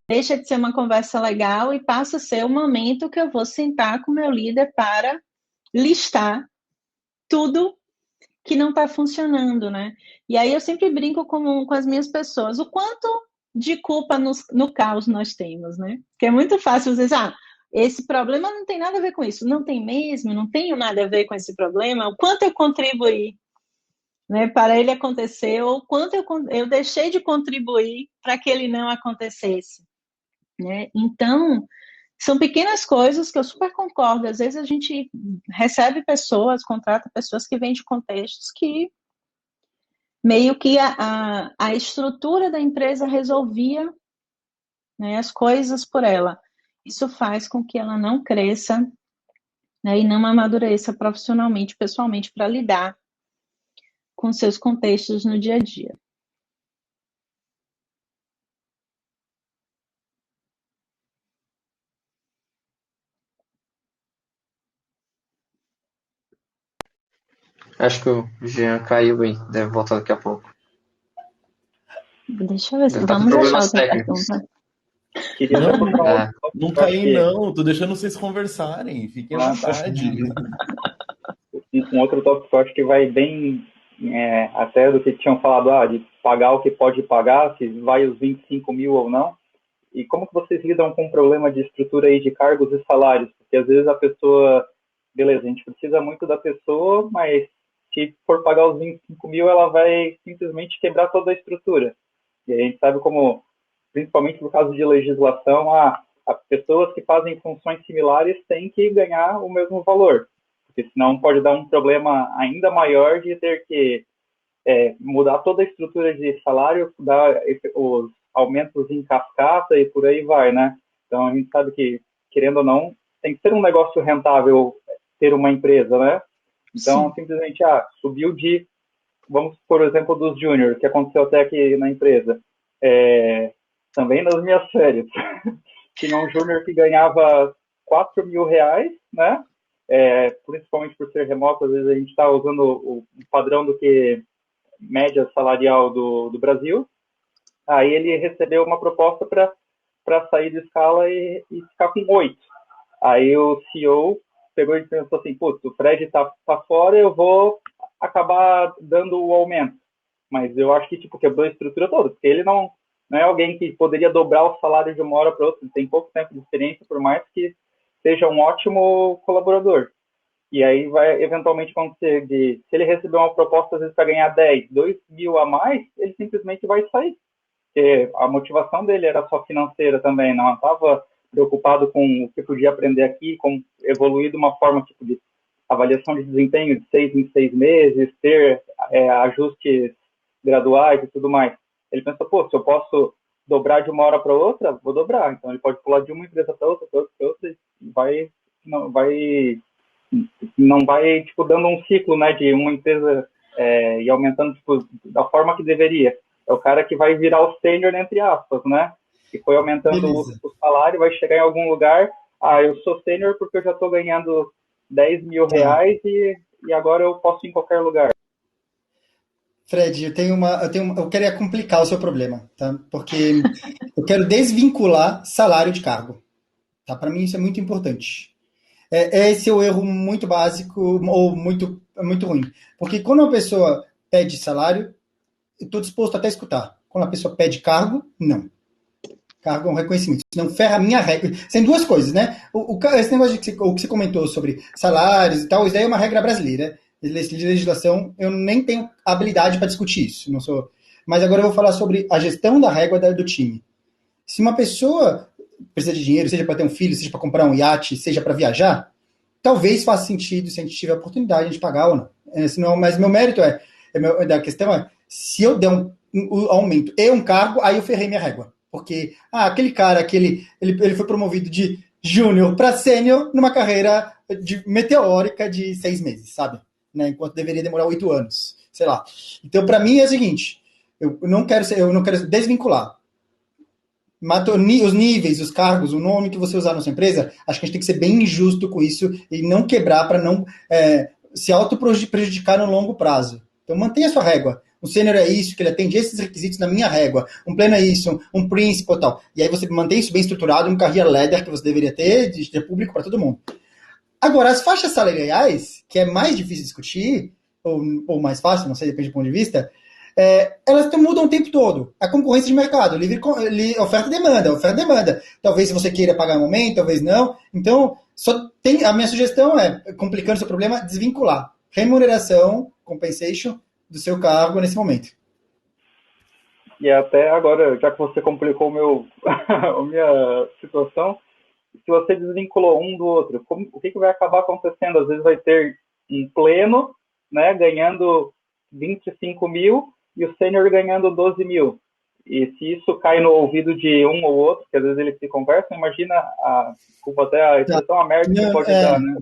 Deixa de ser uma conversa legal e passa a ser o momento que eu vou sentar com o meu líder para listar tudo que não está funcionando, né? E aí eu sempre brinco com as minhas pessoas, o quanto de culpa no caos nós temos, né? Porque é muito fácil você dizer, esse problema não tem nada a ver com isso. Não tem mesmo, não tenho nada a ver com esse problema. O quanto eu contribuí, né, para ele acontecer, ou o quanto eu deixei de contribuir para que ele não acontecesse, né? Então, são pequenas coisas que eu super concordo. Às vezes a gente recebe pessoas, contrata pessoas que vêm de contextos que meio que a estrutura da empresa resolvia, né, as coisas por ela. Isso faz com que ela não cresça, né, e não amadureça profissionalmente, pessoalmente, para lidar com seus contextos no dia a dia. Acho que o Jean caiu aí, deve voltar daqui a pouco. Deixa eu ver se Deve estar com vamos deixar problemas outra técnicos. pergunta. Queria só Não, botar outro tópico não que eu acho caí que não, tô deixando vocês conversarem, fiquem à vontade. um outro tópico que eu acho que vai bem até do que tinham falado, de pagar o que pode pagar, se vai os 25 mil ou não. E como que vocês lidam com o problema de estrutura aí de cargos e salários? Porque às vezes a pessoa, beleza, a gente precisa muito da pessoa, mas se for pagar os 25 mil, ela vai simplesmente quebrar toda a estrutura. E a gente sabe como, principalmente no caso de legislação, as pessoas que fazem funções similares têm que ganhar o mesmo valor, porque senão pode dar um problema ainda maior de ter que mudar toda a estrutura de salário, dar os aumentos em cascata e por aí vai, né? Então, a gente sabe que, querendo ou não, tem que ser um negócio rentável ter uma empresa, né? Então, sim, simplesmente, subiu de, vamos por exemplo, dos júnior, que aconteceu até aqui na empresa, também nas minhas férias. Tinha um júnior que ganhava R$ 4.000, né? Principalmente por ser remoto, às vezes a gente está usando o padrão do que média salarial do Brasil. Aí ele recebeu uma proposta para sair de escala e ficar com 8. Aí o CEO pegou e pensou assim, putz, o Fred tá fora, eu vou acabar dando o aumento. Mas eu acho que quebrou a estrutura toda, porque ele não é alguém que poderia dobrar o salário de uma hora para outra, ele tem pouco tempo de experiência, por mais que seja um ótimo colaborador. E aí vai eventualmente acontecer se ele receber uma proposta, às vezes, para ganhar 10, 2.000 a mais, ele simplesmente vai sair. Porque a motivação dele era só financeira também, não estava preocupado com o que podia aprender aqui, com evoluir de uma forma de avaliação de desempenho de 6 em 6 meses, ter ajustes graduais e tudo mais. Ele pensa, se eu posso dobrar de uma hora para outra, vou dobrar. Então ele pode pular de uma empresa para outra, e não vai dando um ciclo, né, de uma empresa e aumentando da forma que deveria. É o cara que vai virar o sênior, entre aspas, né? Que foi aumentando o salário, vai chegar em algum lugar, eu sou sênior porque eu já estou ganhando R$ 10.000 e agora eu posso ir em qualquer lugar. Fred, eu queria complicar o seu problema, tá? Porque eu quero desvincular salário de cargo, tá? Para mim isso é muito importante. Esse é o erro muito básico ou muito ruim. Porque quando uma pessoa pede salário, eu estou disposto até a escutar. Quando a pessoa pede cargo, não. Cargo é um reconhecimento. Senão ferra a minha regra. Tem duas coisas, né? Esse negócio que você comentou sobre salários e tal, isso daí é uma regra brasileira. De legislação, eu nem tenho habilidade para discutir isso. Não sou... Mas agora eu vou falar sobre a gestão da régua do time. Se uma pessoa precisa de dinheiro, seja para ter um filho, seja para comprar um iate, seja para viajar, talvez faça sentido se a gente tiver a oportunidade de pagar ou não. Mas meu mérito da questão é, se eu der um aumento e um cargo, aí eu ferrei minha régua. Porque aquele cara ele foi promovido de júnior para sênior numa carreira meteórica de 6 meses, sabe? Né? Enquanto deveria demorar 8 anos, sei lá. Então, para mim é o seguinte, eu não quero desvincular. Os níveis, os cargos, o nome que você usar na sua empresa, acho que a gente tem que ser bem injusto com isso e não quebrar para não se auto-prejudicar no longo prazo. Então, mantenha a sua régua. O sênior é isso, que ele atende esses requisitos na minha régua. Um pleno é isso, um principal e tal. E aí você mantém isso bem estruturado, um career ladder que você deveria ter, de ter público para todo mundo. Agora, as faixas salariais, que é mais difícil de discutir, ou mais fácil, não sei, depende do ponto de vista, elas mudam o tempo todo. A concorrência de mercado, oferta e demanda. Talvez se você queira pagar um momento, talvez não. Então, a minha sugestão complicando o seu problema, desvincular remuneração, compensation, do seu cargo nesse momento. E até agora, já que você complicou a minha situação, se você desvinculou um do outro, o que vai acabar acontecendo? Às vezes vai ter um pleno, né, ganhando 25 mil e o sênior ganhando 12 mil. E se isso cai no ouvido de um ou outro, que às vezes eles se conversam, imagina a expressão a merda que pode dar, né?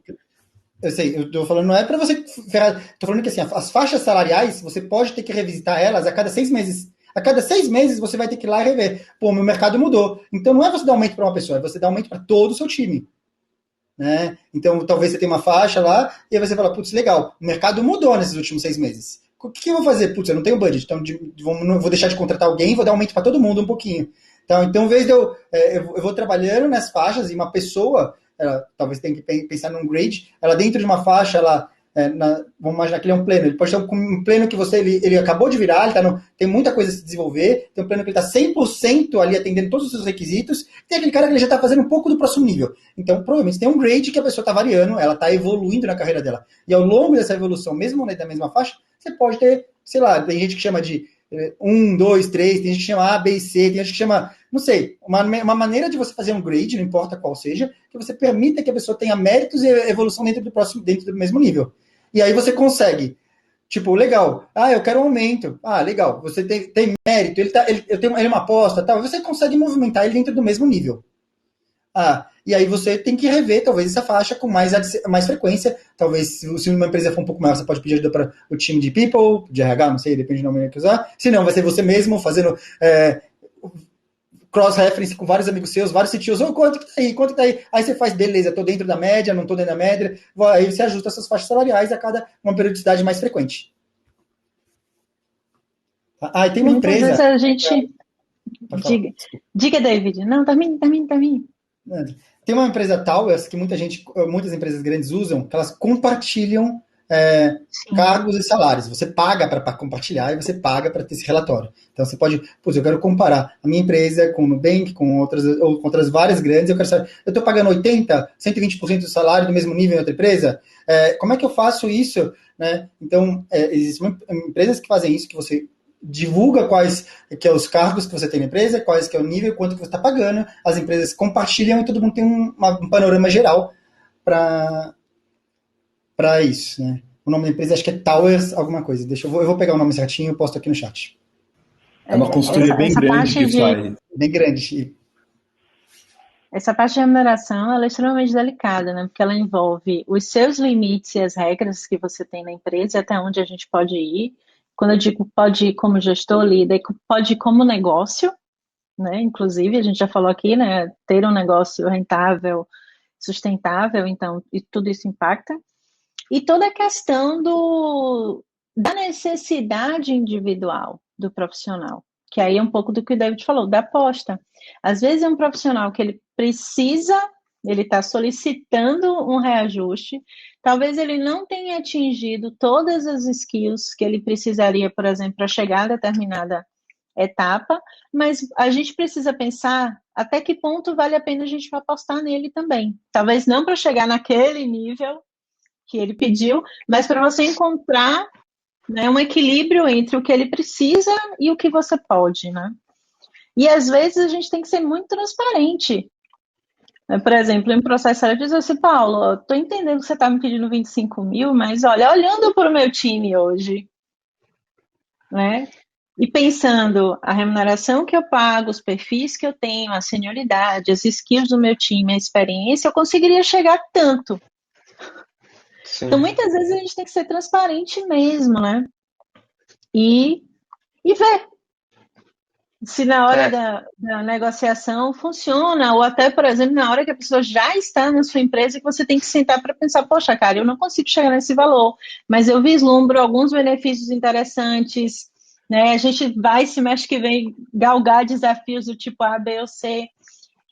Eu sei, eu tô falando, não é para você ferrar, tô falando que assim, as faixas salariais, você pode ter que revisitar elas a cada 6 meses. A cada 6 meses você vai ter que ir lá e rever. Meu mercado mudou. Então não é você dar aumento para uma pessoa, é você dar aumento para todo o seu time. Né? Então talvez você tenha uma faixa lá, e aí você fala, putz, legal, o mercado mudou nesses últimos 6 meses. O que eu vou fazer? Putz, eu não tenho budget, então vou deixar de contratar alguém e vou dar aumento para todo mundo um pouquinho. Então em vez de eu vou trabalhando nas faixas, e uma pessoa, ela talvez tenha que pensar num grade, ela dentro de uma faixa, vamos imaginar que ele é um pleno, ele pode ter um pleno que ele acabou de virar, tem muita coisa a se desenvolver, tem um pleno que ele está 100% ali atendendo todos os seus requisitos, tem aquele cara que ele já está fazendo um pouco do próximo nível. Então, provavelmente, tem um grade que a pessoa está variando, ela está evoluindo na carreira dela. E ao longo dessa evolução, mesmo da mesma faixa, você pode ter, sei lá, tem gente que chama de 1, 2, 3, tem gente que chama A, B e C, tem gente que chama não sei, uma maneira de você fazer um grade, não importa qual seja, que você permita que a pessoa tenha méritos e evolução dentro do mesmo nível. E aí você consegue, tipo, legal, eu quero um aumento, legal, você tem mérito, ele é uma aposta, tal, você consegue movimentar ele dentro do mesmo nível. E aí você tem que rever, talvez, essa faixa com mais frequência. Talvez, se uma empresa for um pouco maior, você pode pedir ajuda para o time de people, de RH, não sei, depende do nome que usar. Se não, vai ser você mesmo fazendo cross-reference com vários amigos seus, vários CTOs. Quanto que tá aí? Aí você faz, beleza, tô dentro da média, não tô dentro da média. Aí você ajusta essas faixas salariais a cada uma periodicidade mais frequente. E tem uma empresa... Muitas vezes a gente... Diga, David. Não, termine. Tem uma empresa Towers que muitas empresas grandes usam, que elas compartilham cargos e salários. Você paga para compartilhar e você paga para ter esse relatório. Então você pode, eu quero comparar a minha empresa com o Nubank, com outras várias grandes, eu quero saber, eu estou pagando 80%, 120% do salário do mesmo nível em outra empresa? Como é que eu faço isso? Né? Então, existem empresas que fazem isso, que você divulga quais que é os cargos que você tem na empresa, quais que é o nível, quanto que você está pagando, as empresas compartilham e todo mundo tem um panorama geral para isso, né? O nome da empresa acho que é Towers alguma coisa. Eu vou pegar o nome certinho e posto aqui no chat. É uma consultoria bem grande que faz. Bem grande. Essa parte de remuneração ela é extremamente delicada, né? Porque ela envolve os seus limites e as regras que você tem na empresa, até onde a gente pode ir. Quando eu digo pode ir como gestor, líder, pode ir como negócio, né? Inclusive, a gente já falou aqui, né? Ter um negócio rentável, sustentável, então, e tudo isso impacta. E toda a questão da necessidade individual do profissional, que aí é um pouco do que o David falou, da aposta. Às vezes é um profissional que ele está solicitando um reajuste, talvez ele não tenha atingido todas as skills que ele precisaria, por exemplo, para chegar a determinada etapa, mas a gente precisa pensar até que ponto vale a pena a gente apostar nele também. Talvez não para chegar naquele nível que ele pediu, mas para você encontrar, né, um equilíbrio entre o que ele precisa e o que você pode, né? E às vezes a gente tem que ser muito transparente. Por exemplo, em processo seletivo, diz assim, Paulo, estou entendendo que você está me pedindo 25 mil, mas olha, olhando para o meu time hoje, né? E pensando a remuneração que eu pago, os perfis que eu tenho, a senioridade, as skills do meu time, a experiência, eu conseguiria chegar tanto. Sim. Então, muitas vezes a gente tem que ser transparente mesmo, né? E ver se na hora da negociação funciona, ou até, por exemplo, na hora que a pessoa já está na sua empresa, que você tem que sentar para pensar, poxa, cara, eu não consigo chegar nesse valor, mas eu vislumbro alguns benefícios interessantes, né? A gente vai, semestre que vem, galgar desafios do tipo A, B ou C.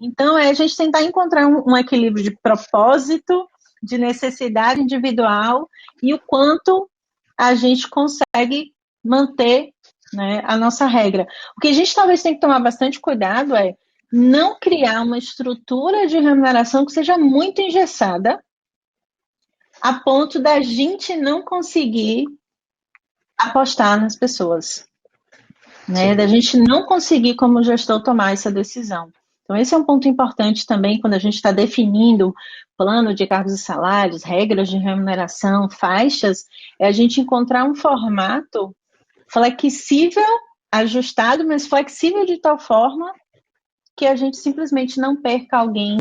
Então, a gente tentar encontrar um equilíbrio de propósito, de necessidade individual e o quanto a gente consegue manter, né, a nossa regra. O que a gente talvez tenha que tomar bastante cuidado é não criar uma estrutura de remuneração que seja muito engessada a ponto da gente não conseguir apostar nas pessoas, né? Da gente não conseguir, como gestor, tomar essa decisão. Então, esse é um ponto importante também quando a gente está definindo plano de cargos e salários, regras de remuneração, faixas, é a gente encontrar um formato flexível, ajustado, mas flexível de tal forma que a gente simplesmente não perca alguém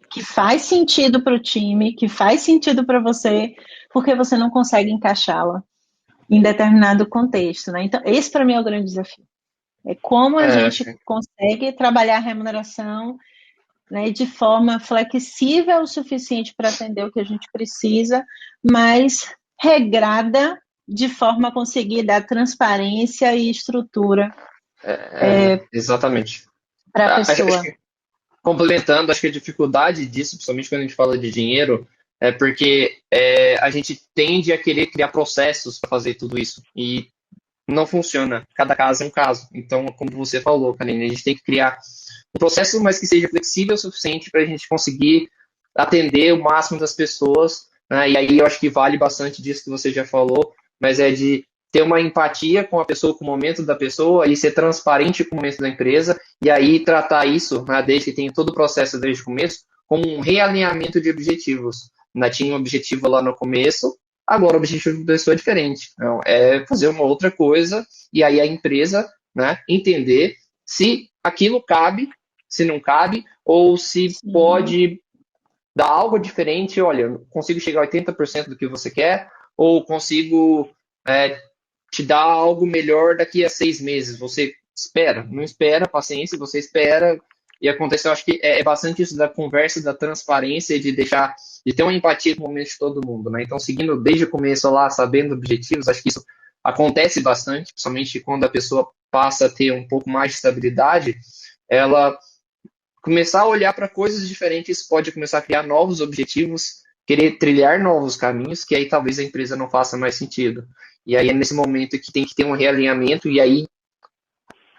que faz sentido para o time, que faz sentido para você, porque você não consegue encaixá-la em determinado contexto, né? Então, esse para mim é o grande desafio. É como a gente consegue trabalhar a remuneração, né, de forma flexível o suficiente para atender o que a gente precisa, mas regrada de forma a conseguir dar transparência e estrutura. Exatamente. Para a pessoa. Complementando, acho que a dificuldade disso, principalmente quando a gente fala de dinheiro, é porque a gente tende a querer criar processos para fazer tudo isso. E não funciona. Cada caso é um caso. Então, como você falou, Karine, a gente tem que criar um processo, mas que seja flexível o suficiente para a gente conseguir atender o máximo das pessoas, né? E aí eu acho que vale bastante disso que você já falou, mas é de ter uma empatia com a pessoa, com o momento da pessoa e ser transparente com o momento da empresa e aí tratar isso, né, desde que tem todo o processo desde o começo, como um realinhamento de objetivos. Ainda tinha um objetivo lá no começo, agora o objetivo da pessoa é diferente. Então, é fazer uma outra coisa e aí a empresa, né, entender se aquilo cabe, se não cabe, ou se pode dar algo diferente. Olha, eu consigo chegar a 80% do que você quer, ou consigo te dar algo melhor daqui a 6 meses. Você espera, não espera, paciência, você espera. E acontece, eu acho que é bastante isso da conversa, da transparência, de deixar, de ter uma empatia com o momento de todo mundo, né? Então, seguindo desde o começo lá, sabendo objetivos, acho que isso acontece bastante, principalmente quando a pessoa passa a ter um pouco mais de estabilidade, ela começar a olhar para coisas diferentes, pode começar a criar novos objetivos, querer trilhar novos caminhos, que aí talvez a empresa não faça mais sentido. E aí é nesse momento que tem que ter um realinhamento, e aí,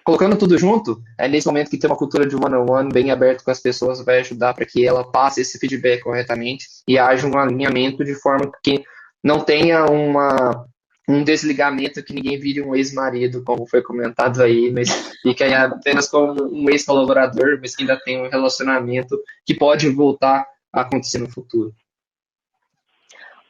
colocando tudo junto, é nesse momento que ter uma cultura de one-on-one bem aberto com as pessoas vai ajudar para que ela passe esse feedback corretamente e haja um alinhamento de forma que não tenha um desligamento, que ninguém vire um ex-marido, como foi comentado aí, mas fique aí apenas como um ex-colaborador, mas que ainda tem um relacionamento que pode voltar a acontecer no futuro.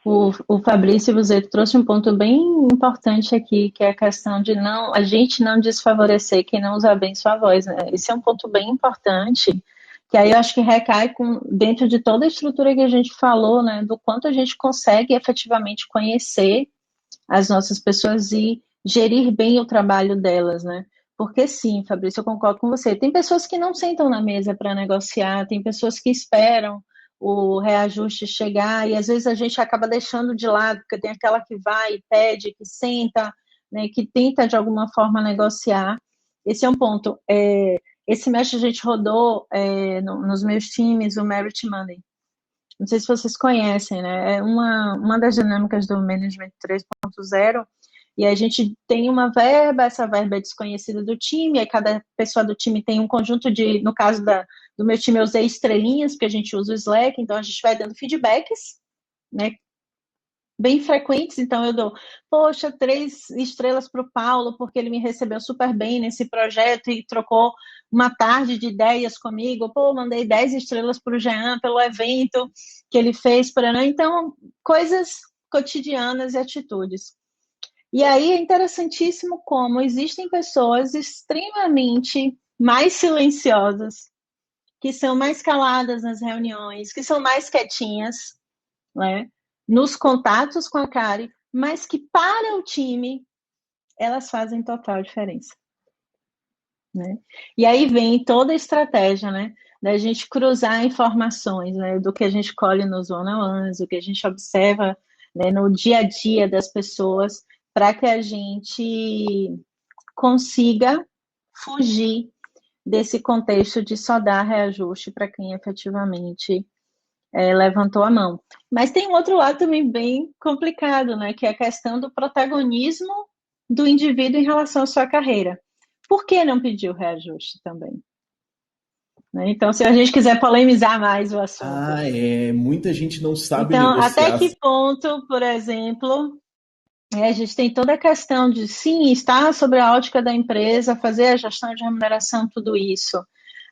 O Fabrício Buzeto trouxe um ponto bem importante aqui, que é a questão de a gente não desfavorecer quem não usa bem sua voz, né? Esse é um ponto bem importante, que aí eu acho que recai dentro de toda a estrutura que a gente falou, né? Do quanto a gente consegue efetivamente conhecer as nossas pessoas e gerir bem o trabalho delas, né? Porque sim, Fabrício, eu concordo com você. Tem pessoas que não sentam na mesa para negociar, tem pessoas que esperam o reajuste chegar e às vezes a gente acaba deixando de lado, porque tem aquela que vai e pede, que senta, né, que tenta de alguma forma negociar. Esse é um ponto. Esse semestre a gente rodou nos meus times o Merit Money. Não sei se vocês conhecem, né? É uma das dinâmicas do Management 3.0, e a gente tem uma verba, essa verba é desconhecida do time, aí cada pessoa do time tem um conjunto no caso do meu time eu usei estrelinhas, porque a gente usa o Slack, então a gente vai dando feedbacks, né? Bem frequentes, então eu dou, poxa, 3 estrelas para o Paulo, porque ele me recebeu super bem nesse projeto e trocou uma tarde de ideias comigo, mandei 10 estrelas para o Jean pelo evento que ele fez, então, coisas cotidianas e atitudes. E aí é interessantíssimo como existem pessoas extremamente mais silenciosas, que são mais caladas nas reuniões, que são mais quietinhas, né? Nos contatos com a Kari, mas que para o time elas fazem total diferença, né? E aí vem toda a estratégia, né, da gente cruzar informações, né, do que a gente colhe nos one-on-ones, do que a gente observa, né, no dia a dia das pessoas, para que a gente consiga fugir desse contexto de só dar reajuste para quem efetivamente levantou a mão. Mas tem um outro lado também bem complicado, né? Que é a questão do protagonismo do indivíduo em relação à sua carreira. Por que não pedir o reajuste também? Né? Então, se a gente quiser polemizar mais o assunto. Muita gente não sabe então, negociar. Até que ponto, por exemplo, a gente tem toda a questão de, sim, estar sobre a ótica da empresa, fazer a gestão de remuneração, tudo isso.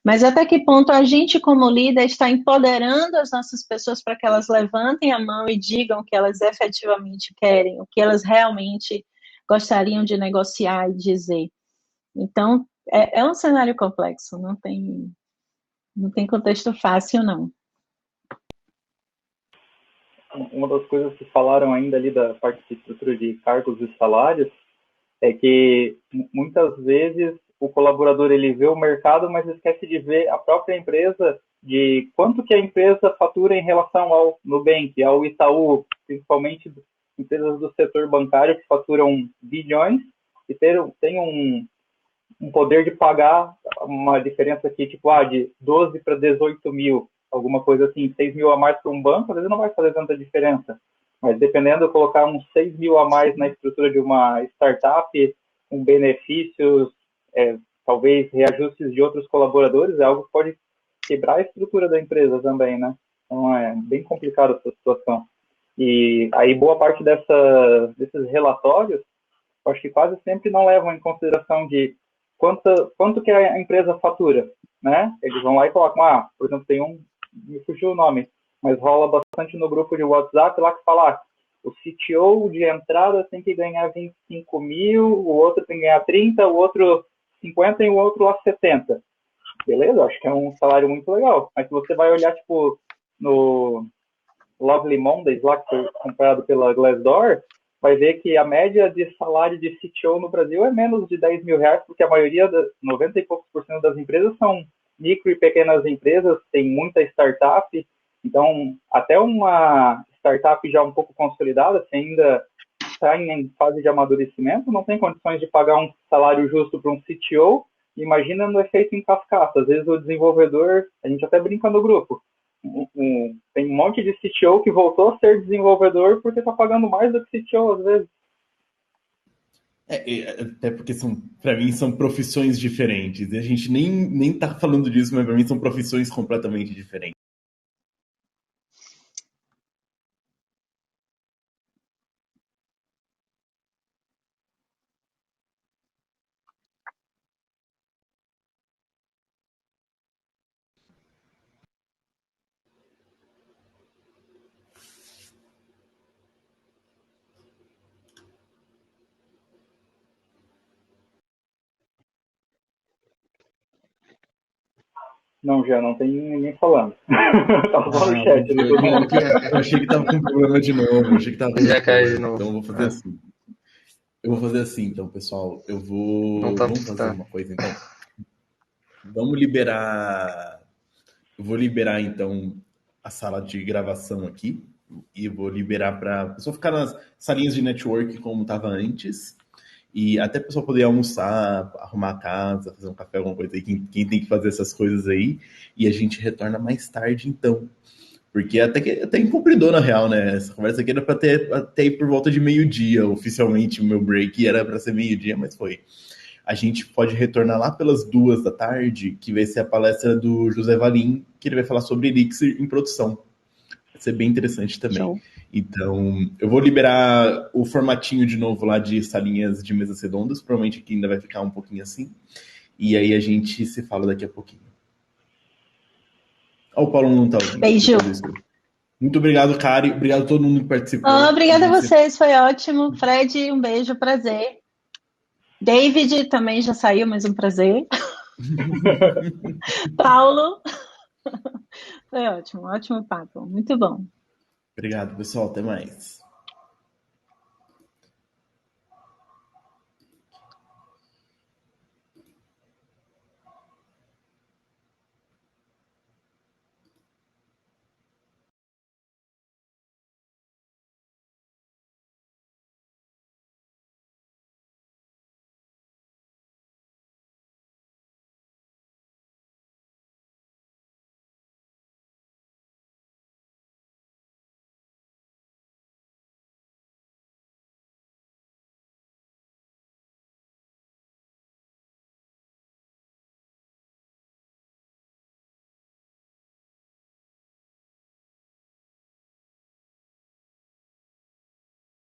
Mas até que ponto a gente, como líder, está empoderando as nossas pessoas para que elas levantem a mão e digam o que elas efetivamente querem, o que elas realmente gostariam de negociar e dizer. Então, é um cenário complexo, não tem contexto fácil, não. Uma das coisas que falaram ainda ali da parte de estrutura de cargos e salários é que muitas vezes o colaborador ele vê o mercado, mas esquece de ver a própria empresa, de quanto que a empresa fatura em relação ao Nubank, ao Itaú, principalmente empresas do setor bancário que faturam bilhões e tem um poder de pagar uma diferença aqui, tipo, de 12 para 18 mil, alguma coisa assim, 6 mil a mais para um banco, às vezes não vai fazer tanta diferença. Mas dependendo de colocar uns 6 mil a mais na estrutura de uma startup, com benefícios, talvez reajustes de outros colaboradores, é algo que pode quebrar a estrutura da empresa também, né? Então é bem complicado essa situação. E aí boa parte desses relatórios eu acho que quase sempre não levam em consideração de quanto que a empresa fatura, né? Eles vão lá e colocam, por exemplo, me fugiu o nome, mas rola bastante no grupo de WhatsApp lá que fala, o CTO de entrada tem que ganhar 25 mil, o outro tem que ganhar 30, o outro 50 e o outro lá 70. Beleza, acho que é um salário muito legal. Mas se você vai olhar, tipo, no Lovely Mondays, lá que foi comprado pela Glassdoor, vai ver que a média de salário de CTO no Brasil é menos de 10 mil reais, porque a maioria, 90 e poucos por cento das empresas são micro e pequenas empresas, tem muita startup. Então, até uma startup já um pouco consolidada, se ainda está em fase de amadurecimento, não tem condições de pagar um salário justo para um CTO. Imagina no efeito em cascata. Às vezes o desenvolvedor, a gente até brinca no grupo, tem um monte de CTO que voltou a ser desenvolvedor porque está pagando mais do que CTO às vezes. Até porque para mim são profissões diferentes. E a gente nem tá falando disso, mas para mim são profissões completamente diferentes. Não, já não tem ninguém falando. Tava só no chat. Eu achei que tava com problema de novo. Já caiu de novo. Então eu vou fazer assim. Eu vou fazer assim, então, pessoal. Vamos fazer uma coisa, então. Vamos liberar. Eu vou liberar, então, a sala de gravação aqui. E vou liberar para a pessoa ficar nas salinhas de network como estava antes. E até a pessoa poder almoçar, arrumar a casa, fazer um café, alguma coisa aí. Quem tem que fazer essas coisas aí. E a gente retorna mais tarde, então. Porque até incumpridou, na real, né? Essa conversa aqui era para ter até ir por volta de meio-dia. Oficialmente, o meu break era para ser meio-dia, mas foi. A gente pode retornar lá pelas 2 da tarde, que vai ser a palestra do José Valim, que ele vai falar sobre Elixir em produção. Vai ser bem interessante também. Show. Então, eu vou liberar o formatinho de novo lá de salinhas de mesas redondas. Provavelmente aqui ainda vai ficar um pouquinho assim. E aí a gente se fala daqui a pouquinho. O Paulo não tá ouvindo. Beijo. Muito obrigado, Kari. Obrigado a todo mundo que participou. Obrigada a vocês, foi ótimo. Fred, um beijo, prazer. David também já saiu, mas um prazer. Paulo. Foi ótimo papo. Muito bom. Obrigado, pessoal. Até mais.